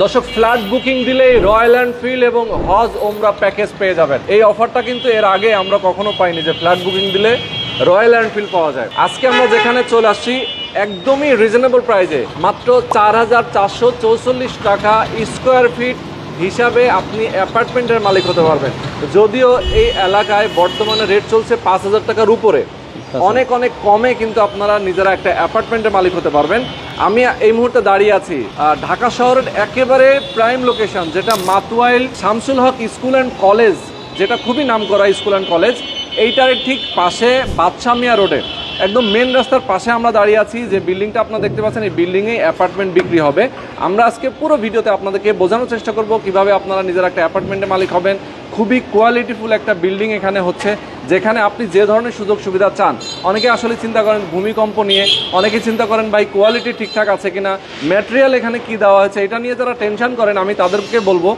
দর্শক, flat booking দিলেই royal Enfield এবং হজ ওমরা প্যাকেজ পেয়ে যাবেন। এই অফারটা কিন্তু এর আগে আমরা কখনো পাইনি যে ফ্ল্যাট বুকিং দিলে রয়্যাল এনফিল্ড পাওয়া যায়। আজকে আমরা যেখানে চলে আসছি একদমই রিজনেবল প্রাইসে, মাত্র ৪,৪৪৪ টাকা স্কোয়ার ফিট হিসাবে আপনি অ্যাপার্টমেন্টের মালিক হতে পারবেন। যদিও এই এলাকায় বর্তমানে রেট চলছে ৫,০০০ টাকার উপরে, অনেক অনেক কমে কিন্তু আপনারা নিজেরা একটা অ্যাপার্টমেন্টের মালিক হতে পারবেন। আমি এই মুহূর্তে দাঁড়িয়ে আছি ঢাকা শহরের একেবারে প্রাইম লোকেশন, যেটা মাতুয়াইল শামসুল হক স্কুল অ্যান্ড কলেজ, যেটা খুবই নামকরা স্কুল অ্যান্ড কলেজ, এইটার ঠিক পাশে বাদশা মিয়া রোডে একদম মেন রাস্তার পাশে আমরা দাঁড়িয়ে আছি। যে বিল্ডিংটা আপনারা দেখতে পাচ্ছেন, এই বিল্ডিংয়ে অ্যাপার্টমেন্ট বিক্রি হবে। আমরা আজকে পুরো ভিডিওতে আপনাদেরকে বোঝানোর চেষ্টা করব কিভাবে আপনারা নিজেরা একটা অ্যাপার্টমেন্টের মালিক হবেন। খুবই কোয়ালিটিফুল একটা বিল্ডিং এখানে হচ্ছে, যেখানে আপনি যে ধরনের সুযোগ সুবিধা চান। অনেকে আসলে চিন্তা করেন ভূমিকম্প নিয়ে, অনেকে চিন্তা করেন ভাই কোয়ালিটি ঠিকঠাক আছে কিনা, ম্যাটেরিয়াল এখানে কি দেওয়া হয়েছে, এটা নিয়ে যারা টেনশন করেন আমি তাদেরকে বলবো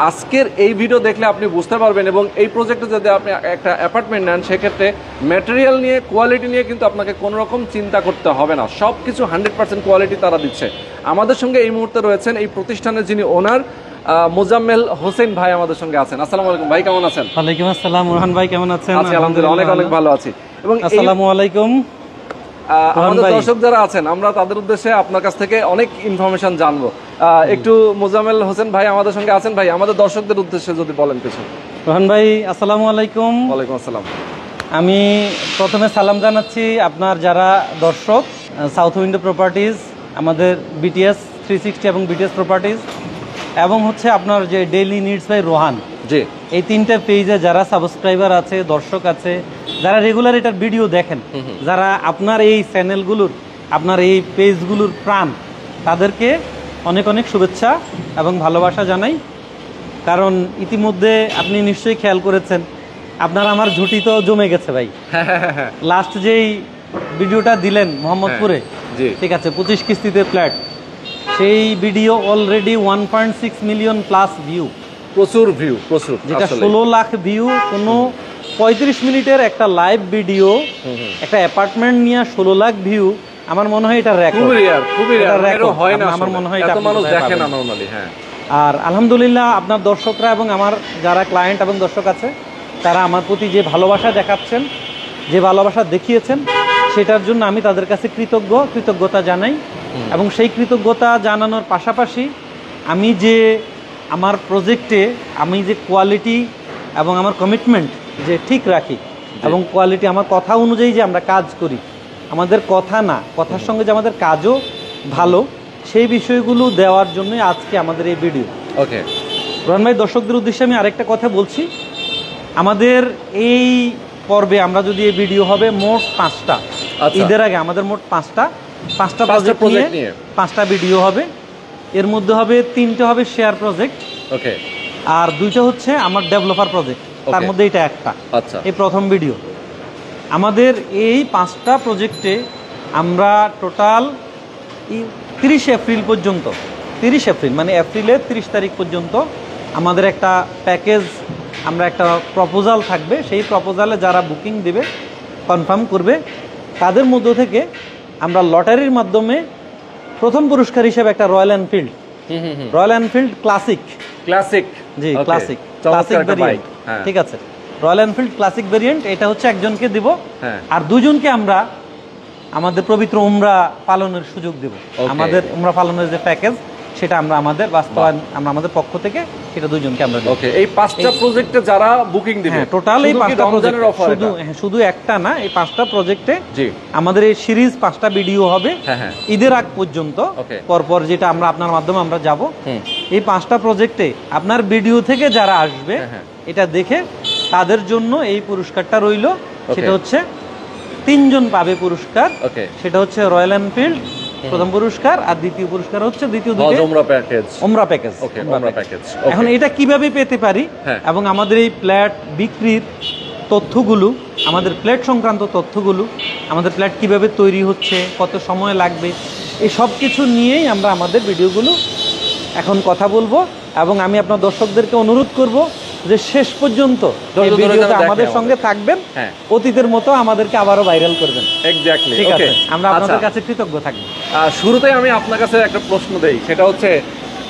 আজকের এই ভিডিও দেখলে আপনি বুঝতে পারবেন। এবং এই প্রজেক্টে যদি আপনি একটা অ্যাপার্টমেন্ট নেন, সেক্ষেত্রে ম্যাটেরিয়াল নিয়ে, কোয়ালিটি নিয়ে কিন্তু আপনাকে কোনো রকম চিন্তা করতে হবে না। সব কিছু 100% কোয়ালিটি তারা দিচ্ছে। আমাদের সঙ্গে এই মুহূর্তে রয়েছেন এই প্রতিষ্ঠানের যিনি ওনার, মোজাম্মেল হোসেন ভাই আমাদের সঙ্গে আছেন। আসসালামু আলাইকুম ভাই, কেমন আছেন? ওয়ালাইকুম আসসালাম। রোহান ভাই কেমন আছেন? আলহামদুলিল্লাহ অনেক অনেক ভালো আছি। এবং আসসালামু আলাইকুম। আমাদের দর্শক যারা আছেন, আমরা তাদের উদ্দেশ্যে আপনার কাছ থেকে অনেক ইনফরমেশন জানবো। একটু মোজাম্মেল হোসেন ভাই আমাদের সঙ্গে আছেন, ভাই আমাদের দর্শকদের উদ্দেশ্যে যদি বলেন কিছু। রোহান ভাই আসসালামু আলাইকুম। ওয়ালাইকুম আসসালাম। আমি প্রথমে সালাম জানাচ্ছি আপনার যারা দর্শক, সাউথ উইন্ডো প্রপার্টিজ, আমাদের বিটিএস 360 এবং বিটিএস প্রপার্টিজ, এবং হচ্ছে আপনার যে ডেইলি নিডস বাই রোহান, জি, এই তিনটা পেজে যারা সাবস্ক্রাইবার আছে, দর্শক আছে, যারা রেগুলার এটার ভিডিও দেখেন, যারা আপনার এই চ্যানেলগুলোর, আপনার এই পেজগুলোর প্রাণ, তাদেরকে অনেক অনেক শুভেচ্ছা এবং ভালোবাসা জানাই। কারণ ইতিমধ্যে আপনি নিশ্চয়ই খেয়াল করেছেন, আপনার আমার ঝুটি তো জমে গেছে ভাই। লাস্ট যেই ভিডিওটা দিলেন মোহাম্মদপুরে, ঠিক আছে, 25 কিস্তিতে ফ্ল্যাট, সেই video already 1.6 million plus view. প্রচুর ভিউ, প্রচুর, যেটা 16 লাখ ভিউ। কোনো 35 মিনিটের একটা লাইভ ভিডিও, একটা অ্যাপার্টমেন্ট নিয়ে 16 লাখ ভিউ, আমার মনে হয় এটা রেকর্ড। খুবই রেয়ার হয় না, আমার মনে হয় এত মানুষ দেখে না নরমালি। হ্যাঁ, আর আলহামদুলিল্লাহ আপনার দর্শকরা এবং আমার যারা ক্লায়েন্ট এবং দর্শক আছে, তারা আমার প্রতি যে ভালোবাসা দেখাচ্ছেন, যে ভালোবাসা দেখিয়েছেন, সেটার জন্য আমি তাদের কাছে কৃতজ্ঞতা জানাই। এবং সেই কৃতজ্ঞতা জানানোর পাশাপাশি আমি যে আমার প্রজেক্টে আমি যে কোয়ালিটি এবং আমার কমিটমেন্ট যে ঠিক রাখি, এবং কোয়ালিটি আমার কথা অনুযায়ী যে আমরা কাজ করি, আমাদের কথা না, কথার সঙ্গে যে আমাদের কাজও ভালো, সেই বিষয়গুলো দেওয়ার জন্যই আজকে আমাদের এই ভিডিও। ওকে রোহান ভাই, দর্শকদের উদ্দেশ্যে আমি আরেকটা কথা বলছি। আমাদের এই পর্বে আমরা যদি এই ভিডিও হবে মোট 5টা, ঈদের আগে আমাদের মোট 5টা প্রজেক্ট নিয়ে 5টা ভিডিও হবে। এর মধ্যে হবে 3টে হবে শেয়ার প্রজেক্ট, ওকে, আর 2টা হচ্ছে আমার ডেভেলপার প্রজেক্ট, তার মধ্যে এটা একটা। আচ্ছা, এই প্রথম ভিডিও। আমাদের এই 5টা প্রজেক্টে আমরা টোটাল 30 এপ্রিল পর্যন্ত, 30 এপ্রিল মানে এপ্রিলের 30 তারিখ পর্যন্ত আমাদের একটা প্যাকেজ, আমরা একটা প্রপোজাল থাকবে। সেই প্রপোজালে যারা বুকিং দেবে, কনফার্ম করবে, তাদের মধ্য থেকে আমরা লটারির মাধ্যমে প্রথম পুরস্কার হিসেবে একটা রয়্যাল এনফিল্ড ক্লাসিক, জি ক্লাসিক ভেরিয়েন্ট, ঠিক আছে, রয়্যাল এনফিল্ড ক্লাসিক ভেরিয়েন্ট, এটা হচ্ছে একজনকে দিব। আর 2জনকে আমরা আমাদের পবিত্র উমরা পালনের সুযোগ দেব। আমাদের উমরা পালনের যে প্যাকেজ, সেটা আমরা আমাদের বাস্তবায়ন, আমরা আমাদের পক্ষ থেকে সেটা 2জনকে আমরা দেব। ওকে, এই 5টা প্রজেক্টে যারা বুকিং দিবে, টোটাল এই 5টা প্রজেক্ট, শুধু একটা না, এই 5টা প্রজেক্টে আমাদের এই সিরিজ 5টা ভিডিও হবে ঈদের আগ পর্যন্ত, পরপর, যেটা আমরা আপনার মাধ্যমে আমরা যাব। এই 5টা প্রজেক্টে আপনার ভিডিও থেকে যারা আসবে, এটা দেখে তাদের জন্য এই পুরস্কারটা রইল। সেটা হচ্ছে 3জন পাবে পুরস্কার। সেটা হচ্ছে রয়্যাল এনফিল্ড প্রথম পুরস্কার, আর দ্বিতীয় পুরস্কার হচ্ছে ওমরা প্যাকেজ। এখন এটা কিভাবে পেতে পারি এবং আমাদের এই ফ্ল্যাট বিক্রির তথ্যগুলো, আমাদের ফ্ল্যাট সংক্রান্ত তথ্যগুলো, আমাদের ফ্ল্যাট কিভাবে তৈরি হচ্ছে, কত সময় লাগবে, এই সব কিছু নিয়েই আমরা আমাদের ভিডিওগুলো এখন কথা বলবো। এবং আমি আপনার দর্শকদেরকে অনুরোধ করব যে শেষ পর্যন্ত এই ভিডিওতে আমাদের সঙ্গে থাকবেন, অতীতের মতো আমাদেরকে আবারও ভাইরাল করবেন। এক্স্যাক্টলি, ঠিক আছে, আমরা আপনাদের কাছে কৃতজ্ঞ থাকব। শুরুতেই আমি আপনার কাছে একটা প্রশ্ন দেই, সেটা হচ্ছে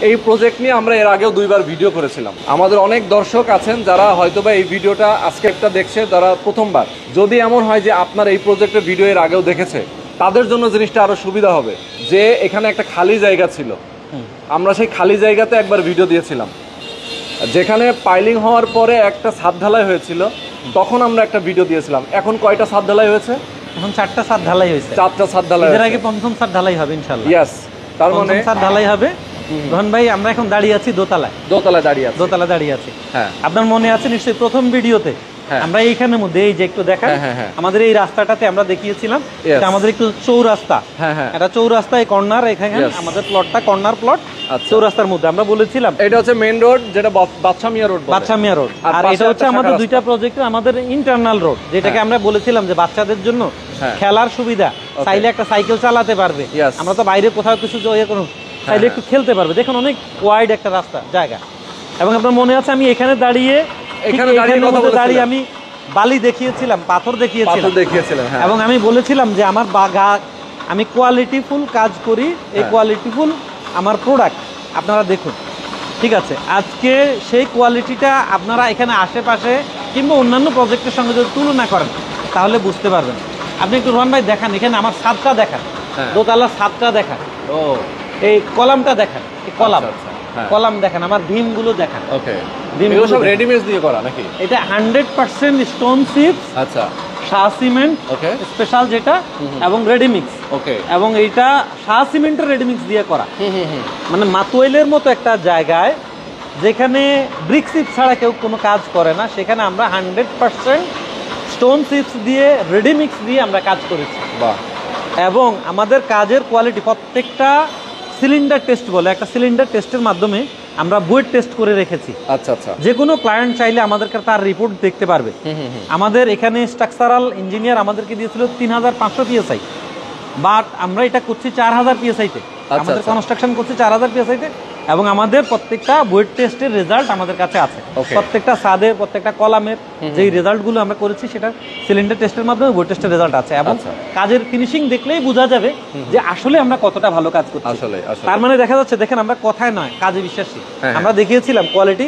এই প্রজেক্ট নিয়ে আমরা এর আগেও 2বার ভিডিও করেছিলাম। আমাদের অনেক দর্শক আছেন যারা হয়তোবা এই ভিডিওটা আজকে একটা দেখছে, যারা প্রথমবার। যদি এমন হয় যে আপনার এই প্রজেক্টের ভিডিও এর আগেও দেখেছে, তাদের জন্য জিনিসটা আরো সুবিধা হবে যে এখানে একটা খালি জায়গা ছিল, আমরা সেই খালি জায়গাতে একবার ভিডিও দিয়েছিলাম। যেখানে পাইলিং হওয়ার পরে একটা ছাদ ঢালাই হয়েছিল, তখন আমরা একটা ভিডিও দিয়েছিলাম। এখন কয়টা ছাদ ঢালাই হয়েছে? এখন 4টা ছাদ ঢালাই হয়েছে। 4টা ছাদ ঢালাই। এর আগে পঞ্চম ছাদ ঢালাই হবে ইনশাআল্লাহ। ইয়েস, তার মানে ছাদ ঢালাই হবে। রোহন ভাই, আমরা এখন দাঁড়িয়ে আছি দোতলায়। দোতলায় দাঁড়িয়ে আছি। দোতলায় দাঁড়িয়ে আছি। হ্যাঁ, আপনার মনে আছে নিশ্চয়ই প্রথম ভিডিওতে আমরা এইখানের মধ্যে এই যে একটু দেখাই, আমাদের এই রাস্তাটাতে আমরা দেখিয়েছিলাম এটা আমাদের একটু চৌরাস্তা। এটা চৌরাস্তা, এই কর্নার, এখানে আমাদের প্লটটা কর্নার প্লট, চৌরাস্তার মধ্যে। আমরা বলেছিলাম এটা হচ্ছে মেইন রোড, যেটা বাদশা মিয়া রোড। বাদশা মিয়া রোড। আর এটা হচ্ছে আমাদের দুইটা প্রজেক্টের আমাদের ইন্টারনাল রোড, যেটাকে আমরা বলেছিলাম যে বাচ্চাদের জন্য খেলার সুবিধা, চাইলে একটা সাইকেল চালাতে পারবে। আমরা তো বাইরে কোথাও কিছু চাইলে একটু খেলতে পারবে। দেখুন অনেক ওয়াইড একটা রাস্তা জায়গা। এবং আপনার মনে আছে আমি এখানে দাঁড়িয়ে আমি বালি দেখিয়েছিলাম, পাথর দেখিয়েছিলাম, এবং আমি বলেছিলাম যে আমার আমি কোয়ালিটিফুল কাজ করি, এই কোয়ালিটিফুল আমার প্রোডাক্ট আপনারা দেখুন। ঠিক আছে, আজকে সেই কোয়ালিটিটা আপনারা এখানে আশেপাশে কিংবা অন্যান্য প্রজেক্টের সঙ্গে যদি তুলনা করেন তাহলে বুঝতে পারবেন। আপনি একটু রোহন ভাই দেখান, এখানে আমার ছাদটা দেখান, দোতলার ছাদটা দেখান, এই কলামটা দেখান, এই কলাম দেখান, আমার ভীম গুলো দেখান। ওকে, এগুলো সব রেডিমেড দিয়ে করা নাকি? এটা 100% স্টোন চিপস, আচ্ছা, শাহ সিমেন্ট, ওকে, স্পেশাল যেটা, এবং রেডিমিক্স। ওকে, এবং এইটা শাহ সিমেন্টের রেডিমিক্স দিয়ে করা। মানে মাতুয়াইলের মতো একটা জায়গায় যেখানে ব্রিক চিপস ছাড়া কেউ কোনো কাজ করে না, সেখানে আমরা 100% স্টোন চিপস দিয়ে, রেডিমিক্স দিয়ে আমরা কাজ করেছি। বাহ। এবং আমাদের কাজের কোয়ালিটি প্রত্যেকটা সিলিন্ডার টেস্ট বলে একটা সিলিন্ডার টেস্টের মাধ্যমে আমরা বুয়েট টেস্ট করে রেখেছি। আচ্ছা আচ্ছা, যে কোনো ক্লায়েন্ট চাইলে আমাদেরকে তার রিপোর্ট দেখতে পারবে। আমাদের এখানে স্ট্রাকচারাল ইঞ্জিনিয়ার আমাদেরকে দিয়েছিল 3500 পিএসআই, বাট আমরা এটা করছি 4000 পিএসআইতে। আমাদের কনস্ট্রাকশন করছি 4000 পিএসআইতে, এবং আমাদের প্রত্যেকটা বুয়েট টেস্টের রেজাল্ট আমাদের কাছে আছে। প্রত্যেকটা ছাদের, প্রত্যেকটা কলামের যেই রেজাল্টগুলো আমরা করেছি সেটা সিলিন্ডার টেস্টের মাধ্যমে বুয়েট টেস্টের রেজাল্ট আছে। এবং কাজের ফিনিশিং দেখলেই বোঝা যাবে যে আসলে আমরা কতটা ভালো কাজ করছি। তার মানে দেখা যাচ্ছে, দেখেন আমরা কথায় নয় কাজে বিশ্বাসী। আমরা দেখিয়েছিলাম কোয়ালিটি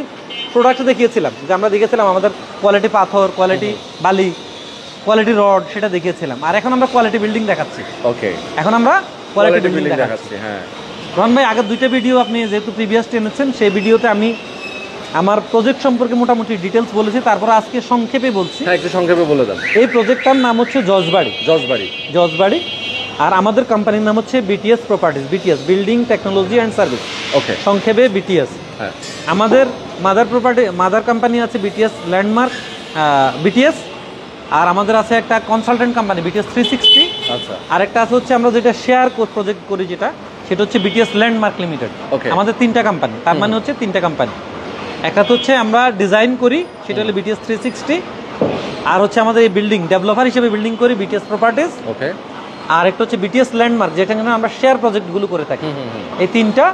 প্রোডাক্ট, দেখিয়েছিলাম যে আমরা দেখেছিলাম আমাদের কোয়ালিটি পাথর, কোয়ালিটি বালি, কোয়ালিটি রড, সেটা দেখিয়েছিলাম। আর এখন আমরা কোয়ালিটি বিল্ডিং দেখাচ্ছি। ওকে, এখন আমরা কোয়ালিটি বিল্ডিং দেখাচ্ছি। হ্যাঁ রোহন ভাই, আগের দুইটা ভিডিও আপনি যেহেতু প্রিভিয়াস টেনেছেন, সেই ভিডিওতে আমি আমার প্রজেক্ট সম্পর্কে মোটামুটি ডিটেলস বলেছি, তারপর আজকে সংক্ষেপে বলছি। হ্যাঁ, একটু সংক্ষেপে বলে দেন। এই প্রজেক্টটার নাম হচ্ছে জজবাড়ি, আর আমাদের কোম্পানির নাম হচ্ছে BTS properties, BTS building technology and service. Okay, সংক্ষেপে বিটিএস। হ্যাঁ, আমাদের মাদার কোম্পানি আছে বিটিএস ল্যান্ডমার্ক, বিটিএস। আর আমাদের আছে একটা কনসালটেন্ট কোম্পানি বিটিএস 360। আচ্ছা, আর একটা আছে হচ্ছে আমরা যেটা শেয়ার প্রজেক্ট করি, সেটা হচ্ছে বিটিএস ল্যান্ডমার্ক লিমিটেড। আমাদের 3টা কোম্পানি, তার মানে হচ্ছে 3টা কোম্পানি। একটা হচ্ছে আমরা ডিজাইন করি, সেটা হলো বিটিএস 360। আর হচ্ছে আমাদের এই বিল্ডিং ডেভেলপার হিসেবে বিল্ডিং করি বিটিএস প্রপার্টিজ। ওকে, আর একটা হচ্ছে বিটিএস ল্যান্ডমার্ক, যেখানে আমরা শেয়ার প্রজেক্টগুলো করে থাকি। এই 3টা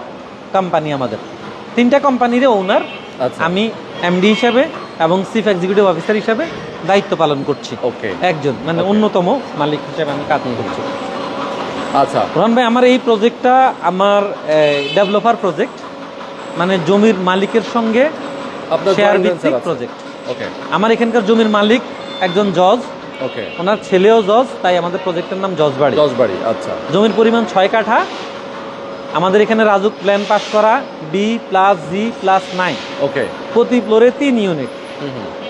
কোম্পানি আমাদের, 3টা কোম্পানির ওনার আমি এমডি হিসাবে এবং চিফ এক্সিকিউটিভ অফিসার হিসাবে দায়িত্ব পালন করছি। ওকে, একজন মানে অন্যতম মালিক হিসেবে আমি কাজ করছি। আচ্ছা রোহন ভাই, আমার এই প্রজেক্টটা আমার ডেভেলপার প্রজেক্ট, মানে জমির মালিকের সঙ্গে শেয়ার ভিত্তিক প্রজেক্ট। ওকে, আমার এখানকার জমির মালিক একজন জজ। ওকে, ওনার ছেলেও জজ, তাই আমাদের প্রজেক্টের নাম জজবাড়ি। আচ্ছা, জমির পরিমাণ 6 কাঠা। আমাদের এখানে রাজুক প্ল্যান পাস করা, B+G+9। ওকে, প্রতি ফ্লোরে 3 ইউনিট।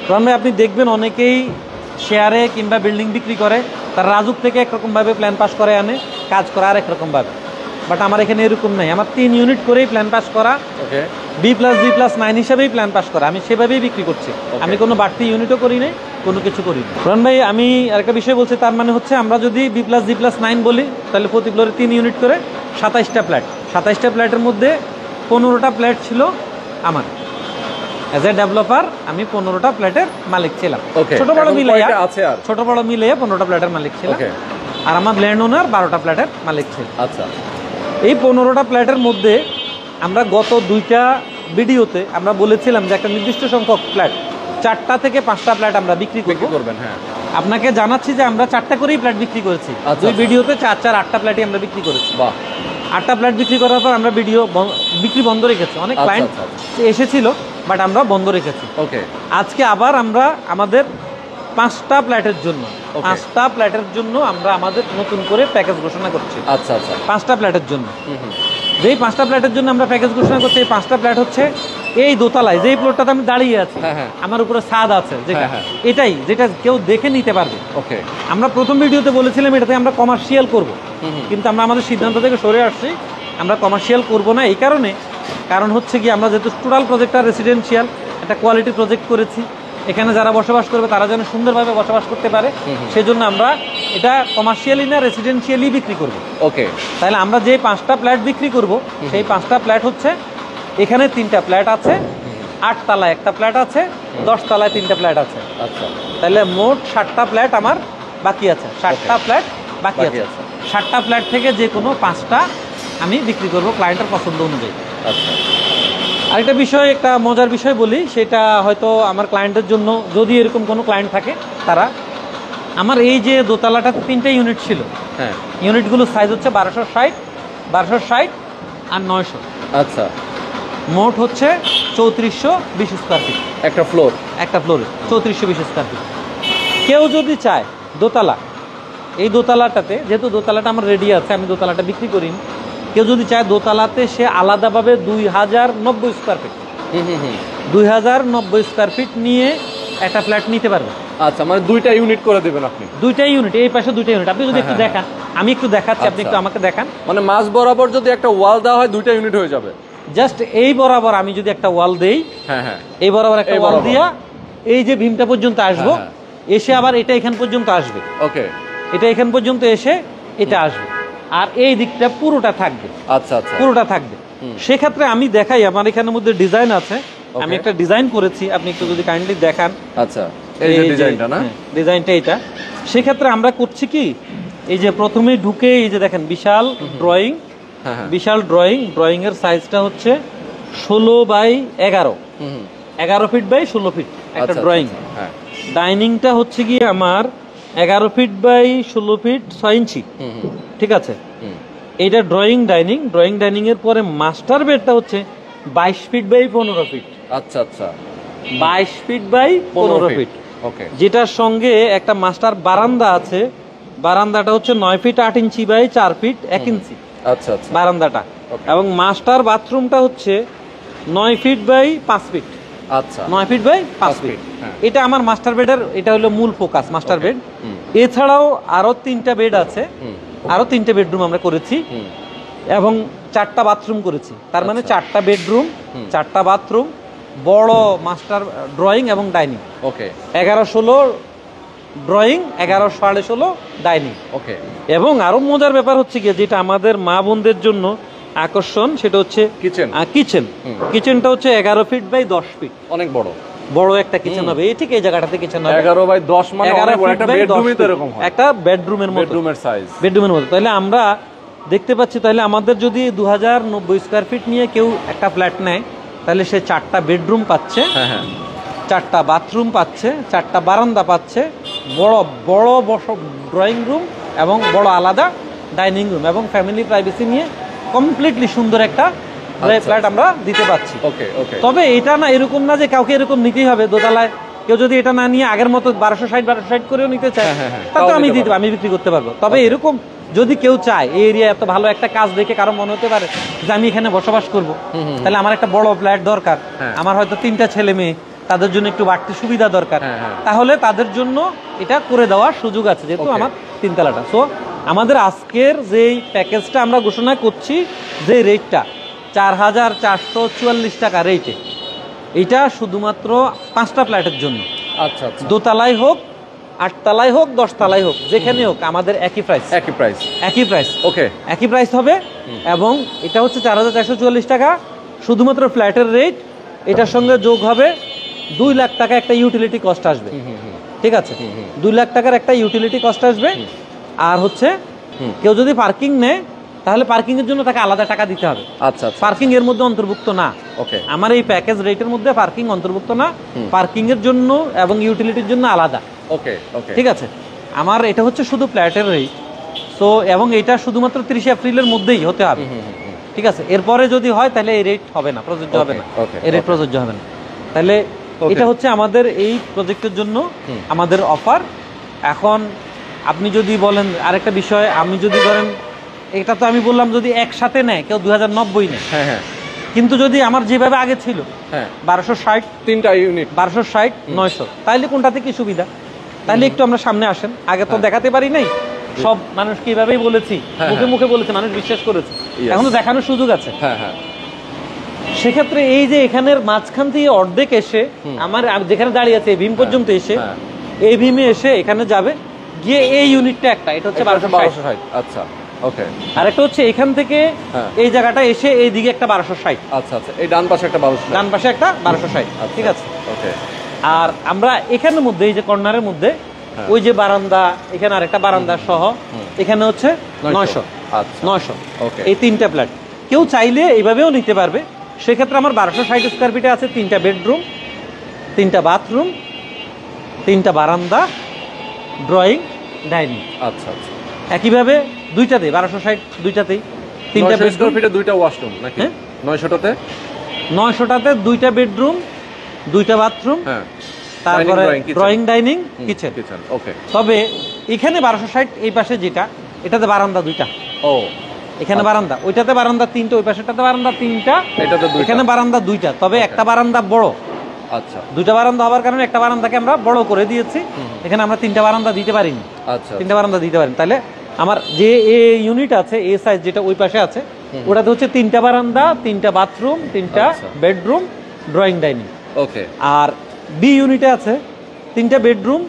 রোহন ভাই, আপনি দেখবেন অনেকেই শেয়ারে কিংবা বিল্ডিং বিক্রি করে, তার রাজুক থেকে একরকমভাবে প্ল্যান পাস করে আনে, কাজ করা আর একরকমভাবে। বাট আমার এখানে এরকম নাই, আমার 3 ইউনিট করেই প্ল্যান পাস করা। ওকে, B+G+9 হিসাবেই প্ল্যান পাস করা, আমি সেভাবেই বিক্রি করছি। আমি কোনো বাড়তি ইউনিটও করি নাই, কোনো কিছু করি না। রোহন ভাই, আমি আরেকটা বিষয় বলছি, তার মানে হচ্ছে আমরা যদি B+G+9 বলি, তাহলে প্রতি ফ্লোরে 3 ইউনিট করে 27টা ফ্ল্যাট। 27টা ফ্ল্যাটের মধ্যে 15টা ফ্ল্যাট ছিল আমার। এজ এ ডেভেলপার আমি 15টা ফ্ল্যাটের মালিক ছিলাম। ছোট বড় মিলিয়ে 15টা ফ্ল্যাটের মালিক ছিলাম। আর আমার ল্যান্ড ওনার 12টা ফ্ল্যাটের মালিক ছিল। আচ্ছা, এই 15টা ফ্ল্যাটের মধ্যে আমরা গত 2টা ভিডিওতে আমরা বলেছিলাম যে একটা নির্দিষ্ট সংখ্যক ফ্ল্যাট, 4টা থেকে 5টা ফ্ল্যাট আমরা বিক্রি করবেন। হ্যাঁ, আপনাকে জানাচ্ছি যে আমরা 4টা করেই ফ্ল্যাট বিক্রি করেছি। 2 ভিডিওতে 4 8টা ফ্ল্যাটই আমরা বিক্রি করেছি। বাহ, 8টা ফ্ল্যাট বিক্রি করার পর আমরা বিক্রি বন্ধ রেখেছি। অনেক ক্লায়েন্ট এসেছিল, বাট আমরা বন্ধ রেখেছি। ওকে, আজকে আবার আমরা আমাদের 5টা ফ্ল্যাটের জন্য আমরা আমাদের নতুন করে প্যাকেজ ঘোষণা করছি। আচ্ছা আচ্ছা, 5টা ফ্ল্যাটের জন্য। যেই 5টা ফ্ল্যাটের জন্য আমরা প্যাকেজ ঘোষণা করছি, এই 5টা ফ্ল্যাট হচ্ছে এই দোতলায় যেই ফ্লোরটাতে আমি দাঁড়িয়ে আছি, আমার উপরে ছাদ আছে, যেটা কেউ দেখে নিতে পারবে। ওকে, আমরা প্রথম ভিডিওতে বলেছিলাম এটাতে আমরা কমার্শিয়াল করব, কিন্তু আমরা আমাদের সিদ্ধান্ত থেকে সরে আসছি। আমরা কমার্শিয়াল করব না এই কারণ হচ্ছে কি, আমরা যেহেতু টোটাল প্রজেক্টটা রেসিডেন্সিয়াল একটা কোয়ালিটি প্রজেক্ট করেছি, এখানে যারা বসবাস করবে তারা যেন সুন্দরভাবে বসবাস করতে পারে, সেজন্য আমরা এটা কমার্শিয়ালি না রেসিডেন্সিয়ালি বিক্রি করব। ওকে, তাহলে আমরা যে 5টা ফ্ল্যাট বিক্রি করব, সেই 5টা ফ্ল্যাট হচ্ছে, এখানে 3টা ফ্ল্যাট আছে, 8 তলায় একটা ফ্ল্যাট আছে, 10 তলায় 3টা ফ্ল্যাট আছে। আচ্ছা, তাহলে মোট 7টা ফ্ল্যাট আমার বাকি আছে। 7টা ফ্ল্যাট বাকি আছে। 7টা ফ্ল্যাট থেকে যে কোনো 5টা আমি বিক্রি করব ক্লায়েন্টের পছন্দ অনুযায়ী। আচ্ছা, আরেকটা বিষয়, একটা মজার বিষয় বলি, সেটা হয়তো আমার ক্লায়েন্টের জন্য, যদি এরকম কোনো ক্লায়েন্ট থাকে, তারা আমার এই যে দোতলাটাতে 3টা ইউনিট ছিল, হ্যাঁ, ইউনিটগুলোর সাইজ হচ্ছে 1260 আর 900। আচ্ছা, মোট হচ্ছে 3420 স্কোয়ার ফিট একটা ফ্লোরে 3420 স্কোয়ার ফিট। কেউ যদি চায় দোতলা, এই দোতলাটাতে, যেহেতু দোতলাটা আমার রেডি আছে, আমি দোতলাটা বিক্রি করিনি, কেউ যদি চায় দোতলাতে সে আলাদাভাবে 2090 স্কোয়ার ফিট 2090 স্কোয়ার ফিট নিয়ে একটা ফ্ল্যাট নিতে পারবে। আচ্ছা, মানে 2টা ইউনিট করে দেবেন আপনি? 2টা ইউনিট, এই পাশে 2টা ইউনিট। আপনি যদি একটু দেখান, আমি একটু দেখাচ্ছি, আপনি একটু আমাকে দেখান। মানে মাঝ বরাবর যদি একটা ওয়াল দেওয়া হয়, 2টা ইউনিট হয়ে যাবে। জাস্ট এই বরাবর আমি যদি একটা ওয়াল দেই, এই বরাবর একটা ওয়াল দিয়া এই যে ভীমটা পর্যন্ত আসবো, এসে আবার এটা এখান পর্যন্ত আসবে। ওকে, এটা এখান পর্যন্ত এসে এটা আসবে, আর এই দিকটা পুরোটা থাকবে। আচ্ছা আচ্ছা, পুরোটা থাকবে। সেক্ষেত্রে আমি দেখাই, আমার এখানের মধ্যে ডিজাইন আছে, আমি একটা ডিজাইন করেছি, আপনি একটু যদি কাইন্ডলি দেখান। আচ্ছা, এই যে ডিজাইনটা না, ডিজাইনটা এটা। সেক্ষেত্রে আমরা করছি কি, এই যে প্রথমে ঢুকে এই যে দেখেন বিশাল ড্রয়িং, ড্রয়িং এর সাইজটা হচ্ছে 16x11, 11 ফিট বাই 16 ফিট একটা ড্রয়িং। ডাইনিংটা হচ্ছে কি আমার 11 ফিট বাই 16 ফিট 6 ইঞ্চি, ঠিক আছে। এইটা ড্রয়িং ডাইনিং এর পরে মাস্টার বেডটা হচ্ছে 22 ফিট বাই 15 ফিট। আচ্ছা আচ্ছা, 22 ফিট বাই 15 ফিট। ওকে, যেটার সঙ্গে একটা মাস্টার বারান্দা আছে, বারান্দাটা হচ্ছে 9 ফিট 8 ইঞ্চি বাই 4 ফিট 1 ইঞ্চি। আচ্ছা আচ্ছা, বারান্দাটা। এবং মাস্টার বাথরুমটা হচ্ছে 9 ফিট বাই 5 ফিট। আচ্ছা, 9 ফিট বাই 5 ফিট। এটা আমার মাস্টার বেডের, এটা হলো মূল ফোকাস, মাস্টার বেড। এছাড়াও আরো 3টা বেড আছে, আরো 3টে বেডরুম আমরা করেছি, এবং 4টা বাথরুম করেছি। তার মানে 4টা বেডরুম, 4টা বাথরুম, বড় মাস্টার ড্রয়িং এবং ডাইনিং। ওকে, 11-16 ড্রয়িং, 11-16.5 ডাইনিং। ওকে, এবং আরো মজার ব্যাপার হচ্ছে কি, যেটা আমাদের মা বোনদের জন্য আকর্ষণ, সেটা হচ্ছে কিচেনটা হচ্ছে 11 ফিট বাই 10 ফিট। অনেক বড় একটা কিচেন হবে, এই ঠিক এই জায়গাটাতে কিচেন হবে। 11 বাই 10 মানে অনেক বড় একটা বেডরুমই তো এরকম হয়, একটা বেডরুমের মতো, বেডরুমের মতো। তাহলে আমরা দেখতে পাচ্ছি, তাহলে আমাদের যদি 2090 স্কোয়ার ফিট নিয়ে কেউ একটা ফ্ল্যাট নেয়, তাহলে সে 4টা বেডরুম পাচ্ছে, 4টা বাথরুম পাচ্ছে, 4টা বারান্দা পাচ্ছে, বড় ড্রয়িং রুম এবং বড় আলাদা ডাইনিং রুম, এবং ফ্যামিলি প্রাইভেসি নিয়ে কমপ্লিটলি সুন্দর একটা ফ্ল্যাট আমরা দিতে পারছি। তবে এটা না, এরকম না যে কাউকে এরকম নিতেই হবে দোতলায়। কেউ যদি এটা না নিয়ে আগের মতো 1260 করেও নিতে চায়, তাতে আমি বিক্রি করতে পারবো। তবে এরকম যদি কেউ চায়, এই এরিয়া এত ভালো একটা কাজ দেখে কারো মনে হতে পারে যে আমি এখানে বসবাস করব, তাহলে আমার একটা বড় ফ্ল্যাট দরকার, আমার হয়তো 3টা ছেলে মেয়ে, তাদের জন্য একটু বাড়তি সুবিধা দরকার, তাহলে তাদের জন্য এটা করে দেওয়ার সুযোগ আছে, যেহেতু আমার 3 তলাটা। সো আমাদের আজকের যেই প্যাকেজটা আমরা ঘোষণা করছি, যে রেটটা 4444 টাকা রেটে, এটা শুধুমাত্র 5টা ফ্ল্যাটের জন্য। আচ্ছা আচ্ছা, দোতলায় হোক, 8 তলায় হোক, 10 তলায় হোক, যেখানে হোক, আমাদের একই প্রাইস। ওকে, একই প্রাইস হবে। এবং এটা হচ্ছে 4444 টাকা শুধুমাত্র ফ্ল্যাটের রেট। এটার সঙ্গে যোগ হবে 2 লাখ টাকা একটা ইউটিলিটি কস্ট আসবে, ঠিক আছে। 2 লাখ টাকার একটা ইউটিলিটি কস্ট আসবে। আর হচ্ছে কেউ যদি পার্কিং নেয়, তাহলে পার্কিং এর জন্য তাকে আলাদা টাকা দিতে হবে। আচ্ছা, পার্কিং এর মধ্যে অন্তর্ভুক্ত না। ওকে, আমার এই প্যাকেজ রেটের মধ্যে পার্কিং অন্তর্ভুক্ত না, পার্কিং এর জন্য এবং ইউটিলিটির জন্য আলাদা। ওকে, ঠিক আছে। আমার এটা হচ্ছে শুধু ফ্ল্যাটের রেট। সো এবং এটা শুধুমাত্র 30 এপ্রিলের মধ্যেই হতে হবে, ঠিক আছে? এরপরে যদি হয় তাহলে এই রেট হবে না, প্রযোজ্য হবে না, এই রেট প্রযোজ্য হবে না। তাহলে এটা হচ্ছে আমাদের এই প্রজেক্টের জন্য আমাদের অফার। এখন আপনি যদি বলেন আরেকটা বিষয়, আমি যদি ধরেন এটা তো আমি বললাম যদি একসাথে নেয় কেউ 2090 নেয়, হ্যাঁ হ্যাঁ, কিন্তু যদি আমার যেভাবে আগে ছিল হ্যাঁ 1260 তিনটা ইউনিট 1260 900, তাহলে কোনটাতে কি সুবিধা? তাহলে একটু আমরা সামনে আসেন, আগে তো দেখাতে পারি নাই, সব মানুষ কিভাবেই বলেছি, মুখে মুখে বলেছে, মানুষ বিশ্বাস করেছে, এখন তো দেখানোর সুযোগ আছে। হ্যাঁ হ্যাঁ, সেক্ষেত্রে এই যে এখানের মাঝখান থেকে অর্ধেক এসে আমার যেখানে দাঁড়িয়ে আছে এই ভীম পর্যন্ত এসে এই ভীমে এসে এখানে যাবে গিয়ে এই ইউনিটটা একটা, এটা হচ্ছে 1260। আচ্ছা ওকে। আর একটা হচ্ছে এখান থেকে এই জায়গাটা এসে এই দিকে একটা 1260। আচ্ছা আচ্ছা, এই ডান পাশে একটা 1260, ডান পাশে একটা 1260, ঠিক আছে ওকে। আর আমরা এখানের মধ্যে এই যে কর্নারের মধ্যে ওই যে বারান্দা, এখানে আরেকটা বারান্দা সহ এখানে হচ্ছে 900। আচ্ছা 900 ওকে, এই তিনটা ফ্ল্যাট কেউ চাইলে এইভাবেও নিতে পারবে। সেক্ষেত্রে আমার 1260 স্কয়ার ফিটে আছে 3টা বেডরুম, 3টা বাথরুম, 3টা বারান্দা, ড্রয়িং, ডাইনিং। আচ্ছা আচ্ছা, একইভাবে দুইটাতে 1260 দুইটাতেই 3টা স্কয়ার ফিটে 2টা ওয়াশরুম নাকি? 900টাতে 900টাতে 2টা বেডরুম, 2টা বাথরুম, হ্যাঁ, তারপরে ড্রয়িং, ডাইনিং, কিচেন। ওকে। তবে এখানে 1260 এই পাশে যেটা, এটাতে বারান্দা 2টা। ও, এখানে বারান্দা, ওইটাতে বারান্দা 3টা, ওই পাশেটাতে বারান্দা 3টা, এটাতে 2টা, এখানে বারান্দা 2টা। তবে একটা বারান্দা বড়, আচ্ছা 2টা বারান্দা হওয়ার কারণে একটা বারান্দাকে আমরা বড় করে দিয়েছি, এখানে আমরা 3টা বারান্দা দিতে পারিনি। আচ্ছা, 3টা বারান্দা দিতে পারিনি। তাহলে আমার যে এ ইউনিট আছে, এ সাইজ যেটা ওই পাশে আছে, ওটাতে হচ্ছে 3টা বারান্দা, 3টা বাথরুম, 3টা বেডরুম, ড্রয়িং, ডাইনিং। ওকে। আর বি ইউনিটে আছে 3টা বেডরুম,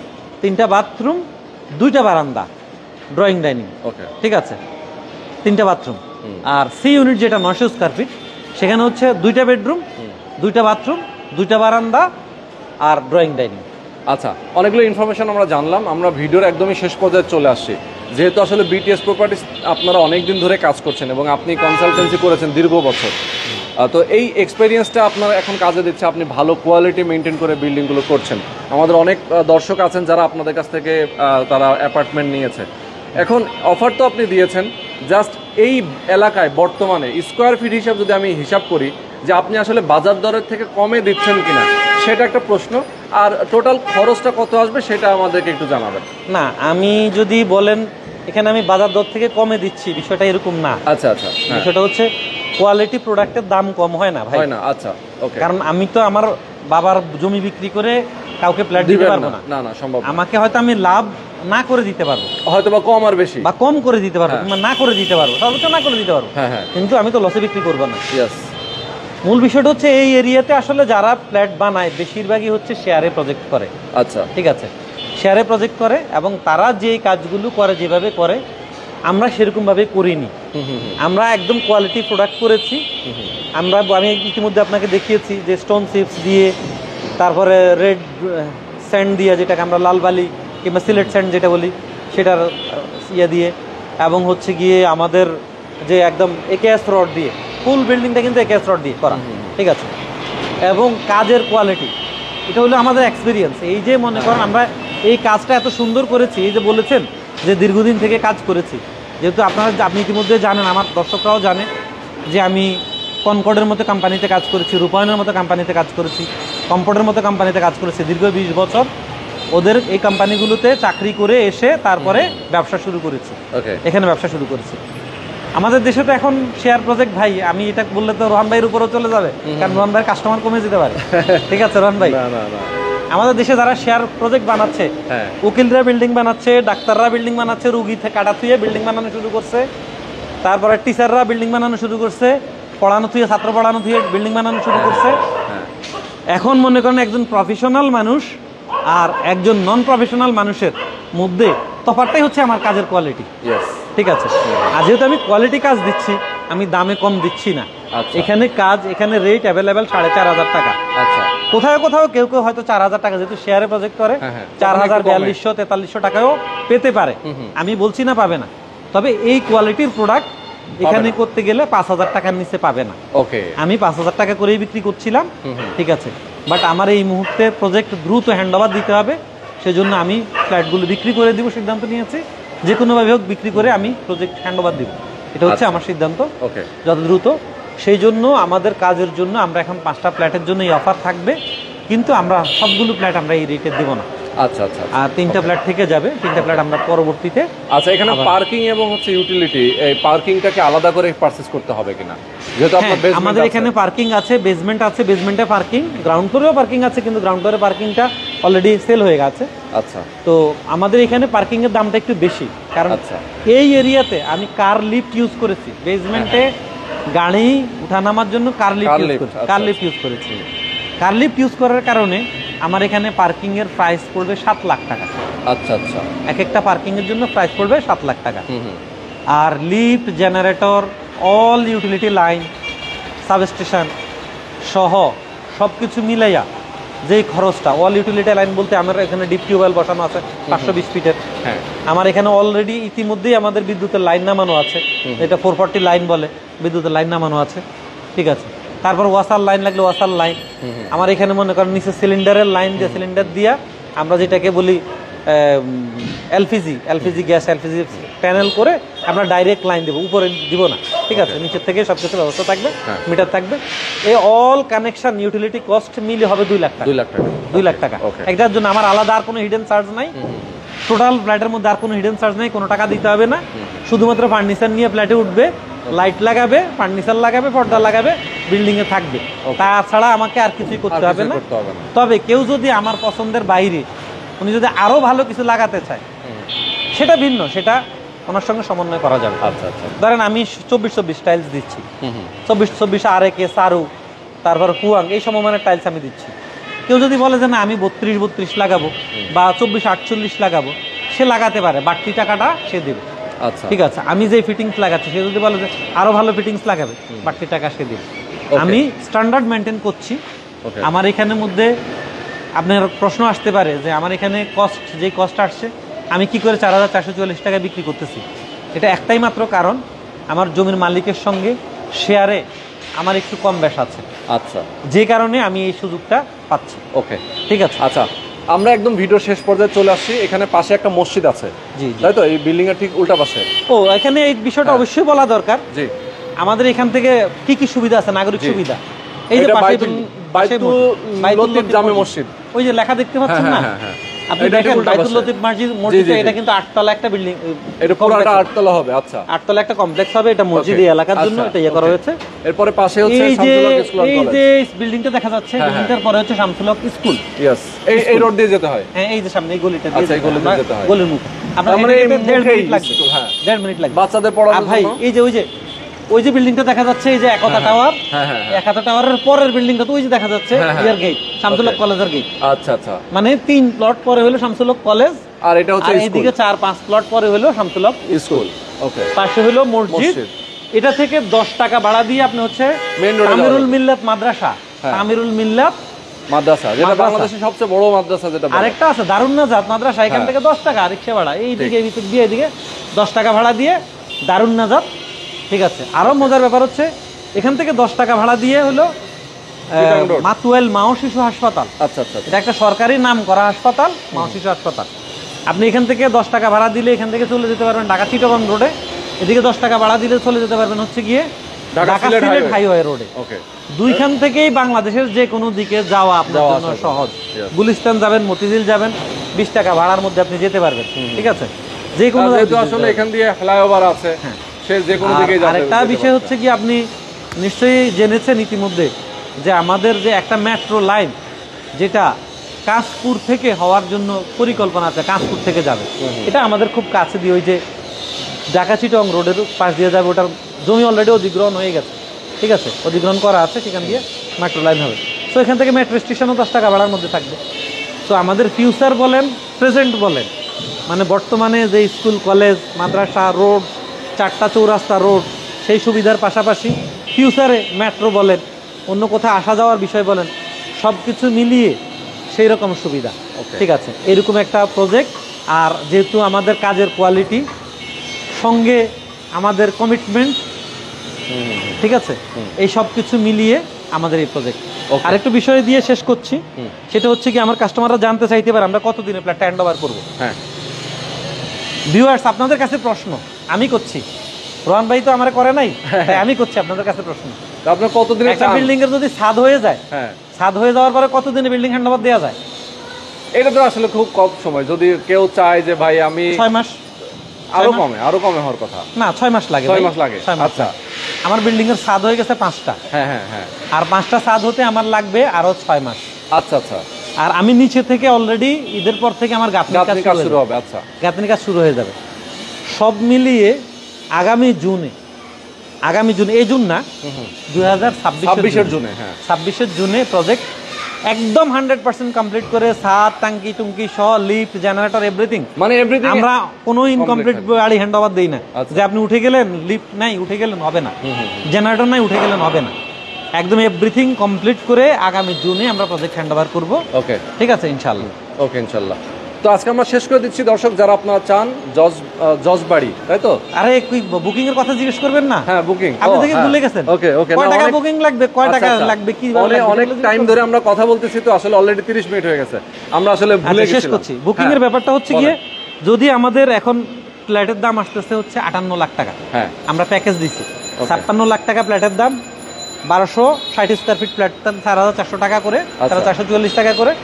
3টা বাথরুম, 2টা বারান্দা, ড্রয়িং, ডাইনিং। ওকে, ঠিক আছে, 3টা বাথরুম। আর সি ইউনিট যেটা 900 স্কয়ার ফিট, সেখানে হচ্ছে 2টা বেডরুম, 2টা বাথরুম, 2টা বারান্দা আর ড্রয়িং, ডাইনিং। আচ্ছা, অনেকগুলো ইনফরমেশন আমরা জানলাম। আমরা ভিডিওর একদমই শেষ পর্যায়ে চলে আসছি। যেহেতু আসলে বিটিএস প্রপার্টিস আপনারা অনেক দিন ধরে কাজ করছেন এবং আপনি কনসালটেন্সি করেছেন দীর্ঘ বছর, তো এই এক্সপেরিয়েন্সটা আপনার এখন কাজে দিচ্ছে। আপনি ভালো কোয়ালিটি মেনটেন করে বিল্ডিংগুলো করছেন। আমাদের অনেক দর্শক আছেন যারা আপনাদের কাছ থেকে তারা অ্যাপার্টমেন্ট নিয়েছে। এখন অফার তো আপনি দিয়েছেন, জাস্ট এই এলাকায় বর্তমানে স্কোয়ার ফিট হিসাব যদি আমি হিসাব করি যে আপনি আসলে বাজার দরের থেকে কমে দিচ্ছেন কিনা, সেটা একটা প্রশ্ন। আর টোটাল খরচটা কত আসবে সেটা আমাদেরকে একটু জানাবেন। না, আমি যদি বলেন এখানে আমি বাজার দর থেকে কমে দিচ্ছি, বিষয়টা এরকম না। আচ্ছা আচ্ছা, বিষয়টা হচ্ছে কোয়ালিটি প্রোডাক্টের দাম কম হয় না ভাই, হয় না। আচ্ছা ওকে, কারণ আমি তো আমার বাবার জমি বিক্রি করে কাউকে ফ্ল্যাট দিতে পারবো না। না না, সম্ভব। আমাকে হয়তো আমি লাভ না করে দিতে পারবো, হয়তো বা কম আর বেশি, বা কম করে দিতে পারবো, কিংবা না করে দিতে পারবো, সর্বোচ্চ না করে দিতে পারবো, কিন্তু আমি তো লসে বিক্রি করবো না। মূল বিষয়টা হচ্ছে এই এরিয়াতে আসলে যারা ফ্ল্যাট বানায় বেশিরভাগই হচ্ছে শেয়ারে প্রজেক্ট করে। আচ্ছা, ঠিক আছে, শেয়ারে প্রজেক্ট করে এবং তারা যে কাজগুলো করে যেভাবে করে আমরা সেরকমভাবে করিনি। আমরা একদম কোয়ালিটি প্রোডাক্ট করেছি। আমি ইতিমধ্যে আপনাকে দেখিয়েছি যে স্টোন চিপস দিয়ে, তারপরে রেড স্যান্ড দিয়ে, যেটাকে আমরা লাল বালি কিংবা সিলেট স্যান্ড যেটা বলি, সেটার ইয়ে দিয়ে, এবং হচ্ছে গিয়ে আমাদের যে একদম একেএস রড দিয়ে, ফুল বিল্ডিংটা কিন্তু একেএস রড দিয়ে করা। ঠিক আছে, এবং কাজের কোয়ালিটি, এটা হলো আমাদের এক্সপিরিয়েন্স। এই যে মনে করেন আমরা এই কাজটা এত সুন্দর করেছি, এই যে বলেছেন যে দীর্ঘদিন থেকে কাজ করেছি, যেহেতু আপনি ইতিমধ্যে জানেন, আমার দর্শকরাও জানে যে আমি কনকর্ডের মতো কোম্পানিতে কাজ করেছি, রূপায়ণের মতো কোম্পানিতে কাজ করেছি, কম্পোর্টের মতো কোম্পানিতে কাজ করেছি দীর্ঘ 20 বছর। ওদের এই কোম্পানিগুলোতে চাকরি করে এসে তারপরে ব্যবসা শুরু করেছি, এখানে ব্যবসা শুরু করেছি। আমাদের দেশে তো এখন শেয়ার প্রজেক্ট ভাই, আমি এটা বললে তো রোহান ভাইয়ের উপরেও চলে যাবে, কারণ রোহান ভাইয়ের কাস্টমার কমে যেতে পারে। ঠিক আছে রোহান ভাই, আমাদের দেশে যারা শেয়ার প্রজেক্ট বানাচ্ছে, উকিলরা বিল্ডিং বানাচ্ছে, ডাক্তাররা বিল্ডিং বানাচ্ছে, রুগী কাটা থুয়ে বিল্ডিং বানানো শুরু করছে, তারপরে টিচাররা বিল্ডিং বানানো শুরু করছে, পড়ানো থুয়ে ছাত্র পড়ানো থুয়ে বিল্ডিং বানানো শুরু করছে। এখন মনে করেন একজন প্রফেশনাল মানুষ আর একজন নন প্রফেশনাল মানুষের মধ্যে তফাৎটাই হচ্ছে আমার কাজের কোয়ালিটি। ঠিক আছে, আর যেহেতু আমি কোয়ালিটি কাজ দিচ্ছি, আমি দামে কম দিচ্ছি না। এখানে কাজ, এখানে রেট অ্যাভেলেবেল 4,500 টাকা। আচ্ছা, কোথাও কোথাও কেউ কেউ হয়তো 4,000 টাকা, যেহেতু শেয়ারে প্রজেক্ট করে 4,000, 4200, 4300 টাকাও পেতে পারে। আমি বলছি না পাবে না, তবে এই কোয়ালিটির প্রোডাক্ট এখানে করতে গেলে 5,000 টাকার নিচে পাবে না। ওকে, আমি 5,000 টাকা করেই বিক্রি করছিলাম। ঠিক আছে, বাট আমার এই মুহূর্তে প্রজেক্ট দ্রুত হ্যান্ড ওভার দিতে হবে, সেজন্য আমি ফ্ল্যাটগুলো বিক্রি করে দিব সিদ্ধান্ত নিয়েছি। যে কোনোভাবে হোক বিক্রি করে আমি প্রজেক্ট হ্যান্ড ওভার দিব, এটা হচ্ছে আমার সিদ্ধান্ত। ওকে, যত দ্রুত। সেই জন্য আমাদের কাজের জন্য আমরা এখন 5টা ফ্ল্যাটের জন্য এই অফার থাকবে, কিন্তু আমরা সবগুলো ফ্ল্যাট আমরা এই রেটে দেব না। আচ্ছা আচ্ছা। আর 3টা ফ্ল্যাট থেকে যাবে, 3টা ফ্ল্যাট আমরা পরবর্তীতে। আচ্ছা, এখানে পার্কিং এবং হচ্ছে ইউটিলিটি, এই পার্কিংটাকে আলাদা করে পারচেজ করতে হবে কিনা? যেহেতু আপনার বেসমেন্ট আমাদের এখানে পার্কিং আছে, বেসমেন্ট আছে, বেসমেন্টে পার্কিং, গ্রাউন্ড ফ্লোরেও পার্কিং আছে, কিন্তু গ্রাউন্ড ফ্লোরে পার্কিংটা অলরেডি সেল হয়ে গেছে। আচ্ছা, তো আমাদের এখানে পার্কিং এর দামটা একটু বেশি, কারণ আচ্ছা, এই এরিয়াতে আমি কার লিফট ইউজ করেছি, বেসমেন্টে গাড়ি উঠানামার জন্য কার লিফট ইউজ করেছি, কার লিফট ইউজ করেছি। কার লিফট ইউজ করার কারণে আমার এখানে পার্কিং এর প্রাইস পড়বে 7 লাখ টাকা। আচ্ছা আচ্ছা, এক একটা পার্কিং এর জন্য প্রাইস পড়বে 7 লাখ টাকা। আর lift, generator, all utility line, substation সহ সব কিছু মিলাইয়া যেই খরচটা, অল ইউটিলিটি লাইন বলতে আমার এখানে ডিপ টিউবওয়েল বসানো আছে 520 ফিটের। হ্যাঁ, আমার এখানে অলরেডি ইতিমধ্যেই আমাদের বিদ্যুতের লাইন নামানো আছে, এটা 440 লাইন বলে, বিদ্যুতের লাইন নামানো আছে। ঠিক আছে, তারপর ওয়াসার লাইন লাগলে ওয়াসার লাইন। আমার এখানে মনে করেন নিচে সিলিন্ডারের লাইন দিয়ে, সিলিন্ডার দিয়া আমরা যেটাকে বলি এলপিজি গ্যাস, এলপিজি প্যানেল করে আমরা ডাইরেক্ট লাইন দেবো, উপরে দিব না। ঠিক আছে, নিচের থেকে সব কিছু ব্যবস্থা থাকবে, মিটার থাকবে। এই অল কানেকশন ইউটিলিটি কস্ট মিলে হবে 2 লাখ টাকা। 2 লাখ টাকা একটার জন্য। আমার আলাদা আর কোনো হিডেন চার্জ নাই, টোটাল ফ্ল্যাটের মধ্যে আর কোনো হিডেন চার্জ নাই, কোনো টাকা দিতে হবে না। শুধুমাত্র ফার্নিচার নিয়ে ফ্ল্যাটে উঠবে, লাইট লাগাবে, ফার্নিচার লাগাবে, পর্দা লাগাবে, বিল্ডিং এ থাকবে। তাছাড়া আমাকে আর কিছুই করতে হবে না। তবে কেউ যদি আমার পছন্দের বাইরে উনি যদি আরো ভালো কিছু লাগাতে চায়, সেটা ভিন্ন, সেটা ওনার সঙ্গে সমন্বয় করা যাবে। আচ্ছা আচ্ছা, ধরেন আমি 24-24 টাইলস দিচ্ছি, 24-24 আরেকে সারু, তারপর হুয়াং, এই সমমানের টাইলস আমি দিচ্ছি। কেউ যদি বলে যে না আমি 32-32 লাগাবো বা 24-48 লাগাবো, সে লাগাতে পারে, বাড়তি টাকাটা সে দেবে। আচ্ছা, ঠিক আছে, আমি যে ফিটিংস লাগাচ্ছি সে যদি বলে যে আরো ভালো ফিটিংস লাগাবে, বাড়তি টাকা সে দেবে। আমি স্ট্যান্ডার্ড মেনটেন করছি। আমার এখানের মধ্যে আপনার প্রশ্ন আসতে পারে যে আমার এখানে কস্ট, যে কস্ট আসছে আমি কি করে 4440 টাকায় বিক্রি করতেছি। এটা একটাই মাত্র কারণ, আমার জমির মালিকের সঙ্গে শেয়ারে আমার একটু কম বেশ আছে। আচ্ছা, যে কারণে আমি এই সুযোগটা পাচ্ছি। ওকে, ঠিক আছে। আচ্ছা, আমরা একদম ভিডিও শেষ পর্যায়ে চলে আসছি। এখানে পাশে একটা মসজিদ আছে, জি, তাই তো? এই বিল্ডিং এর ঠিক উল্টা পাশে। ও, এখানে এই বিষয়টা অবশ্যই বলা দরকার। জি, আমাদের এখান থেকে কি কি সুবিধা আছে, নাগরিক সুবিধা। এই যে বাইতুল জামে মসজিদ, ওই যে লেখা দেখতে পাচ্ছেন না আপনি, দেখেন বাইতুল লতিফ মসজিদ, এটা কিন্তু 8তলা একটা বিল্ডিং, এটা পুরোটা 8তলা হবে। আচ্ছা, 8তলা একটা কমপ্লেক্স হবে, এটা মসজিদ এলাকার জন্য এটা ইয়ে করা হয়েছে। এরপরে পাশে হচ্ছে এই শামসুল হক স্কুল এই যে বিল্ডিংটা দেখা যাচ্ছে, বিল্ডিংটার পরে হচ্ছে শামসুল হক স্কুল। यस, এই রোড দিয়ে যেতে হয়। হ্যাঁ, এই যে সামনে এই গলিটা দিয়ে, আচ্ছা, এই গলি দিয়ে যেতে হয়, গলির মুখে। আপনার মানে 1.5 মিনিট লাগবে। হ্যাঁ, 1.5 মিনিট লাগবে বাচ্চাদের পড়ানোর ভাই। জন্য। এই যে ওই যে বিল্ডিংটা দেখা যাচ্ছে, এই যে একতা টাওয়ার, একতা টাওয়ারের পরের বিল্ডিংটা তো ওই যে দেখা যাচ্ছে ইয়ার গেট, শামসুল হক কলেজের গেট। আচ্ছা আচ্ছা, মানে 3 প্লট পরে হলো শামসুল হক কলেজ, আর এটা হচ্ছে স্কুল। এইদিকে 4-5 প্লট পরে হলো শামসুল হক স্কুল। ওকে, পাশে হলো মসজিদ। এটা থেকে 10 টাকা ভাড়া দিয়ে আপনি হচ্ছে মেইন রোডে আমিরুল মিল্লাত মাদ্রাসা, আমিরুল মিল্লাত মাদ্রাসা, যেটা বাংলাদেশের সবচেয়ে বড় মাদ্রাসা, যেটা আরেকটা আছে দারুন নাজাত মাদ্রাসা, এখান থেকে 10 টাকা রিকশা ভাড়া, এইদিকে এদিকে 10 টাকা ভাড়া দিয়ে দারুন নাজাত। ঠিক আছে, আরো মজার ব্যাপার হচ্ছে এখান থেকে 10 টাকা ভাড়া দিয়ে হলো মাতুয়েল মা ও শিশু হাসপাতাল। আচ্ছা আচ্ছা, এটা একটা সরকারি নাম করা হাসপাতাল, মা ও শিশু হাসপাতাল। আপনি এখান থেকে 10 টাকা ভাড়া দিলে এখান থেকে চলে যেতে পারবেন ঢাকা চিটাগং রোডে, এদিকে 10 টাকা ভাড়া দিলে চলে যেতে পারবেন হচ্ছে গিয়ে ঢাকা সিলেট হাইওয়ে রোডে। ওকে, দুইখান থেকেই বাংলাদেশের যে কোনো দিকে যাওয়া আপনার জন্য সহজ। গুলিস্তান যাবেন, মতিঝিল যাবেন, 20 টাকা ভাড়ার মধ্যে আপনি যেতে পারবেন। ঠিক আছে, যে কোনো আসলে এখান দিয়ে ফ্লাইওভার আছে, সে যে কোনো দিকে যাবে। আরেকটা বিষয় হচ্ছে কি, আপনি নিশ্চয়ই জেনেছেন ইতিমধ্যে যে আমাদের যে একটা মেট্রো লাইন যেটা কাশপুর থেকে হওয়ার জন্য পরিকল্পনা আছে, কাশপুর থেকে যাবে, এটা আমাদের খুব কাছে দিয়ে ওই যে ঢাকা চিটাগং রোডের পাশ দিয়ে যাবে। ওটার জমি অলরেডি অধিগ্রহণ হয়ে গেছে। ঠিক আছে, অধিগ্রহণ করা আছে, সেখান দিয়ে মেট্রো লাইন হবে। সো এখান থেকে মেট্রো স্টেশনও 10 টাকা ভাড়ার মধ্যে থাকবে। সো আমাদের ফিউচার বলেন, প্রেজেন্ট বলেন, মানে বর্তমানে যে স্কুল, কলেজ, মাদ্রাসা, রোড, 4টা চৌরাস্তা রোড, সেই সুবিধার পাশাপাশি ফিউচারে মেট্রো বলেন, অন্য কোথাও আসা যাওয়ার বিষয় বলেন, সব কিছু মিলিয়ে সেই রকম সুবিধা। ঠিক আছে, এরকম একটা প্রজেক্ট। আর যেহেতু আমাদের কাজের কোয়ালিটি সঙ্গে আমাদের কমিটমেন্ট, ঠিক আছে, এই সব কিছু মিলিয়ে আমাদের এই প্রজেক্ট। আরেকটু বিষয় দিয়ে শেষ করছি, সেটা হচ্ছে কি আমার কাস্টমাররা জানতে চাইতে পারে আমরা কতদিনে ফ্ল্যাটটা হ্যান্ড ওভার করবো। হ্যাঁ, ভিউয়ার্স, আপনাদের কাছে প্রশ্ন আমি করছি, রোহান ভাই তো আমার করে নাই, তাই আমি করছি আপনাদের কাছে প্রশ্ন। তো আপনার কতদিনে একটা বিল্ডিং এর যদি ছাদ হয়ে যায়, হ্যাঁ, ছাদ হয়ে যাওয়ার পরে কতদিনে বিল্ডিং হ্যান্ডওভার দেওয়া যায়? এটা তো আসলে খুব কম সময়। যদি কেউ চায় যে ভাই আমি 6 মাস, আরো কমে হওয়ার কথা। না 6 মাস লাগে। 6 মাস লাগে। 6 মাস। আচ্ছা, আমার বিল্ডিং এর ছাদ হয়ে গেছে 5টা, হ্যাঁ হ্যাঁ হ্যাঁ, আর 5টা ছাদ হতে আমার লাগবে আরো 6 মাস। আচ্ছা আচ্ছা, আর আমি নিচে থেকে অলরেডি ঈদের পর থেকে আমার গাঁথনি কাজ শুরু হবে। আচ্ছা, গাঁথনি কাজ শুরু হয়ে যাবে। সব মিলিয়ে আগামী জুনে, এই জুন না, 2026 জুনে, হ্যাঁ 26 জুনে প্রজেক্ট একদম 100% কমপ্লিট করে ছাদ, টাঙ্কি টুঙ্কি সহ, লিফট, জেনারেটর, এভরিথিং, মানে এভরিথিং। আমরা কোনো ইনকমপ্লিট বাড়ি হ্যান্ড ওভার দেই না। আচ্ছা। যে আপনি উঠে গেলেন, লিফট নাই উঠে গেলেন, হবে না। জেনারেটর নাই উঠে গেলেন, হবে না। একদম এভরিথিং কমপ্লিট করে আগামী জুনে আমরা প্রজেক্ট হ্যান্ড ওভার করবো। ওকে, ঠিক আছে, ইনশাআল্লাহ। ওকে, ইনশাআল্লাহ। তো আজকে আমরা শেষ করে দিচ্ছি দর্শক, যারা আপনারা চান জজবাড়ি, তাই তো? আরে বুকিং এর কথা জিজ্ঞেস করবেন না? হ্যাঁ, বুকিং আপনি থেকে ভুলে গেছেন। ওকে ওকে, কয় টাকা বুকিং লাগবে, কয় টাকা লাগবে, কি অনেক টাইম ধরে আমরা কথা বলতেছি, তো আসলে অলরেডি 30 মিনিট হয়ে গেছে, আমরা আসলে ভুলে গেছি। শেষ করছি। বুকিং এর ব্যাপারটা হচ্ছে গিয়ে, যদি আমাদের এখন ফ্ল্যাটের দাম আসতেছে হচ্ছে 58 লাখ টাকা, হ্যাঁ আমরা প্যাকেজ দিছি 56 লাখ টাকা ফ্ল্যাটের দাম, 1260 স্কয়ার ফিট ফ্ল্যাট দাম 4400 টাকা করে, 4440 টাকা করে।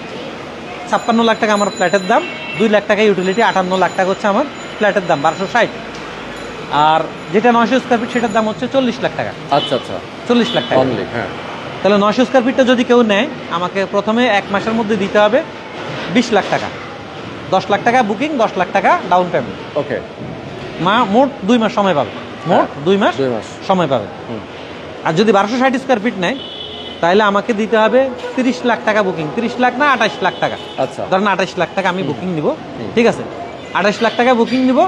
56 লাখ টাকা আমার ফ্ল্যাটের দাম, 2 লাখ টাকা ইউটিলিটি, 58 লাখ টাকা হচ্ছে আমার ফ্ল্যাটের দাম 1260। আর যেটা 900 স্কয়ার ফিট সেটার দাম হচ্ছে 40 লাখ টাকা। আচ্ছা আচ্ছা, 40 লাখ টাকা অনলি। হ্যাঁ, তাহলে 900 স্কয়ার ফিটটা যদি কেউ নেয়, আমাকে প্রথমে 1 মাসের মধ্যে দিতে হবে 20 লাখ টাকা, 10 লাখ টাকা বুকিং, 10 লাখ টাকা ডাউন পেমেন্ট। ওকে, মোট 2 মাস সময় পাবে, মোট 2 মাস সময় পাবে। আর যদি 1260 স্কয়ার ফিট নেয়, তাহলে আমাকে দিতে হবে 30 লাখ টাকা বুকিং, 30 লাখ না 28 লাখ টাকা। আচ্ছা, ধরেন 28 লাখ টাকা আমি বুকিং নিব, ঠিক আছে? 28 লাখ টাকা বুকিং নিব,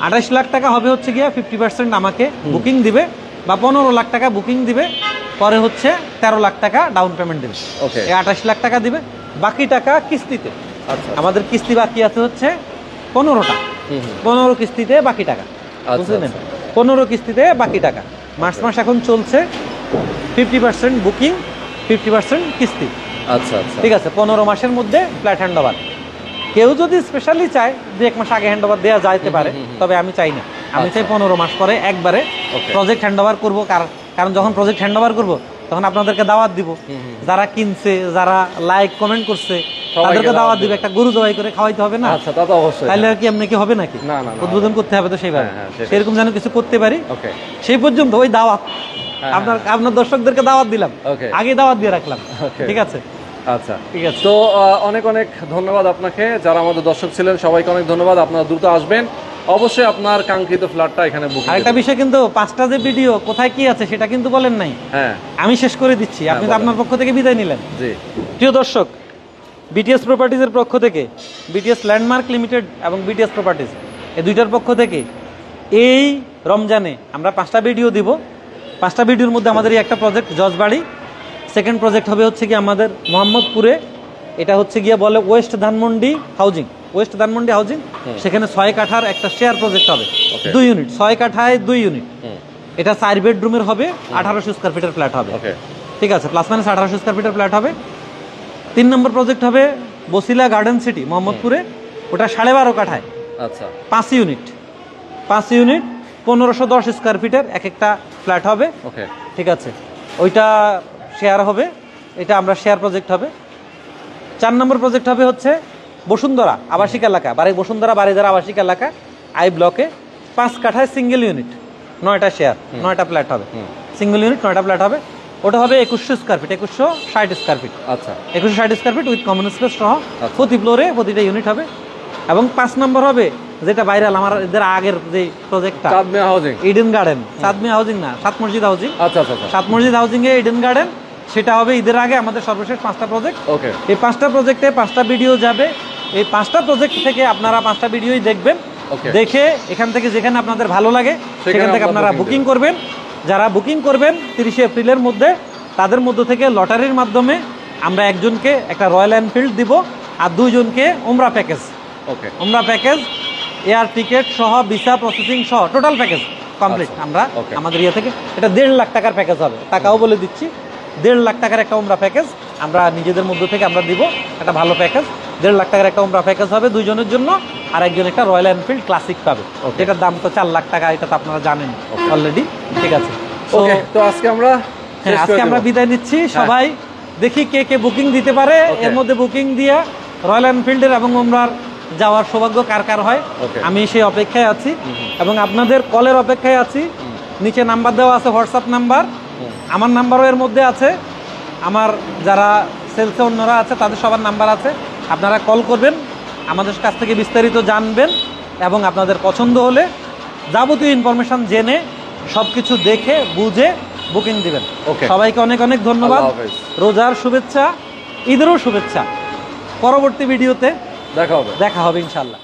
28 লাখ টাকা হবে হচ্ছে গিয়া 50% আমাকে বুকিং দিবে, বা 15 লাখ টাকা বুকিং দিবে, পরে হচ্ছে 13 লাখ টাকা ডাউন পেমেন্ট দিবে। ওকে, এই 28 লাখ টাকা দিবে, বাকি টাকা কিস্তিতে। আচ্ছা, আমাদের কিস্তি বাকি আছে হচ্ছে 15টা, 15 কিস্তিতে বাকি টাকা, বুঝলেন? 15 কিস্তিতে বাকি টাকা। মাস এখন চলছে 50% বুকিং, 50% কিস্তি। আচ্ছা আচ্ছা, ঠিক আছে, 15 মাসের মধ্যে ফ্ল্যাট হ্যান্ড ওভার। কেউ যদি স্পেশালি চায় যে 1 মাস আগে হ্যান্ড ওভার দেওয়া যাইতে পারে, তবে আমি চাই না। আমি চাই 15 মাস পরে একবারে প্রজেক্ট হ্যান্ড ওভার করবো। কারণ যখন প্রজেক্ট হ্যান্ড ওভার করবো, তখন আপনাদেরকে দাওয়াত দিব, যারা কিনছে, যারা লাইক কমেন্ট করছে, তাদেরকে দাওয়াত দিব, একটা গরু জবাই করে খাওয়াইতে হবে না? আচ্ছা, তা তো অবশ্যই। তাহলে আর কি এমনি কি হবে নাকি? না না, উদ্বোধন করতে হবে তো সেইভাবে, সেটাই। সেরকম যেন কিছু করতে পারি। ওকে, সেই পর্যন্ত ওই দাওয়াত আপনার দর্শকদেরকে দাওয়াত দিলাম, আগে দাওয়াত দিয়ে রাখলাম। ঠিক আছে, আচ্ছা ঠিক আছে। তো অনেক অনেক ধন্যবাদ আপনাকে, যারা আমাদের দর্শক ছিলেন সবাইকে অনেক ধন্যবাদ। আপনারা দ্রুত আসবেন, অবশ্যই আপনার কাঙ্ক্ষিত ফ্ল্যাটটা এখানে বুক। আরেকটা বিষয় কিন্তু, 5টা যে ভিডিও কোথায় কি আছে সেটা কিন্তু বলেন নাই। হ্যাঁ, আমি শেষ করে দিচ্ছি, আপনি তো আপনার পক্ষ থেকে বিদায় নিলেন। জি, প্রিয় দর্শক, বিটিএস প্রপার্টিজের পক্ষ থেকে, বিটিএস ল্যান্ডমার্ক লিমিটেড এবং বিটিএস প্রপার্টিজ, এই দুইটার পক্ষ থেকে এই রমজানে আমরা 5টা ভিডিও দিব। 5টা ভিডিওর মধ্যে আমাদের এই একটা প্রজেক্ট জজবাড়ি, সেকেন্ড প্রজেক্ট হবে হচ্ছে কি আমাদের মোহাম্মদপুরে, এটা হচ্ছে গিয়ে বলে West Dhanmondi housing, West Dhanmondi housing. সেখানে 6 কাঠার একটা শেয়ার প্রজেক্ট হবে, 2 ইউনিট, 6 কাঠায় 2 ইউনিট। এটা 4 বেডরুমের হবে, 1800 স্কয়ার ফিটের ফ্ল্যাট হবে। ঠিক আছে, প্লাস মাইনাস 1800 স্কয়ার ফিটের ফ্ল্যাট হবে। 3 নম্বর প্রজেক্ট হবে বসিলা গার্ডেন সিটি মোহাম্মদপুরে, ওটা 12.5 কাঠায়, আচ্ছা, 5 ইউনিট, 1510 স্কয়ার ফিটের এক একটা ফ্ল্যাট হবে। ওকে, ঠিক আছে, ওইটা শেয়ার হবে, এটা আমরা শেয়ার প্রজেক্ট হবে। 4 নম্বর প্রজেক্ট হবে হচ্ছে বসুন্ধরা আবাসিক এলাকা, বসুন্ধরা বাড়িধারা আবাসিক এলাকা, আই ব্লকে, 5 কাঠায় সিঙ্গেল ইউনিট, 9টা শেয়ার, 9টা ফ্ল্যাট হবে, সিঙ্গেল ইউনিট 9টা ফ্ল্যাট হবে। ওটা হবে 2100 স্কয়ার ফিট, 2160 স্কয়ার ফিট। আচ্ছা, 2160 square feet with common space সহ, প্রতি ফ্লোরে প্রতিটা ইউনিট হবে। এবং 5 নম্বর হবে যেটা ভাইরাল আমার এদের আগের যে প্রজেক্টটা, চাঁদমিয়া হাউজিং, ইডেন গার্ডেন, চাঁদমিয়া হাউজিং না, 7 মসজিদ হাউজিং। আচ্ছা আচ্ছা, 7 মসজিদ হাউজিং এ ইডেন গার্ডেন, সেটা হবে ঈদের আগে আমাদের সর্বশেষ 5টা প্রজেক্ট। ওকে, এই 5টা প্রজেক্টে 5টা ভিডিও যাবে। এই 5টা প্রজেক্ট থেকে আপনারা 5টা ভিডিওই দেখবেন, দেখে এখান থেকে যেখানে আপনাদের ভালো লাগে সেখান থেকে আপনারা বুকিং করবেন। যারা বুকিং করবেন 30 এপ্রিলের মধ্যে, তাদের মধ্য থেকে লটারির মাধ্যমে আমরা একজনকে একটা রয়্যাল এনফিল্ড দিব, আর 2 জনকে ওমরা প্যাকেজ। ওকে, ওমরা প্যাকেজ, এয়ার টিকেট সহ, ভিসা প্রসেসিং সহ, টোটাল প্যাকেজ কমপ্লিট। আমরা আমাদের ইয়ে থেকে এটা 1.5 লাখ টাকার প্যাকেজ হবে, টাকাও বলে দিচ্ছি। 1.5 লাখ টাকার একটা ওমরা প্যাকেজ আমরা নিজেদের মধ্য থেকে আমরা দিব, একটা ভালো প্যাকেজ। 1.5 লাখ টাকার একটা ওমরা প্যাকেজ হবে 2 জনের জন্য, আর একজন একটা রয়্যাল এনফিল্ড ক্লাসিক পাবে, যেটার দাম তো 4 লাখ টাকা, এটা তো আপনারা জানেন অলরেডি। ঠিক আছে, ওকে, তো আজকে আমরা হ্যাঁ আজকে আমরা বিদায় নিচ্ছি। সবাই দেখি কে কে বুকিং দিতে পারে, এর মধ্যে বুকিং দিয়ে রয়্যাল এনফিল্ডের এবং ওমরার যাওয়ার সৌভাগ্য কার কার হয়। আমি সেই অপেক্ষায় আছি এবং আপনাদের কলের অপেক্ষায় আছি। নিচে নাম্বার দেওয়া আছে, হোয়াটসঅ্যাপ নাম্বার, আমার নাম্বারও এর মধ্যে আছে, আমার যারা সেলসে অন্যরা আছে তাদের সবার নাম্বার আছে। আপনারা কল করবেন, আমাদের কাছ থেকে বিস্তারিত জানবেন এবং আপনাদের পছন্দ হলে যাবতীয় ইনফরমেশন জেনে সব কিছু দেখে বুঝে বুকিং দিবেন। সবাইকে অনেক অনেক ধন্যবাদ, রোজার শুভেচ্ছা, ঈদেরও শুভেচ্ছা। পরবর্তী ভিডিওতে দেখা হবে ইনশাল্লাহ।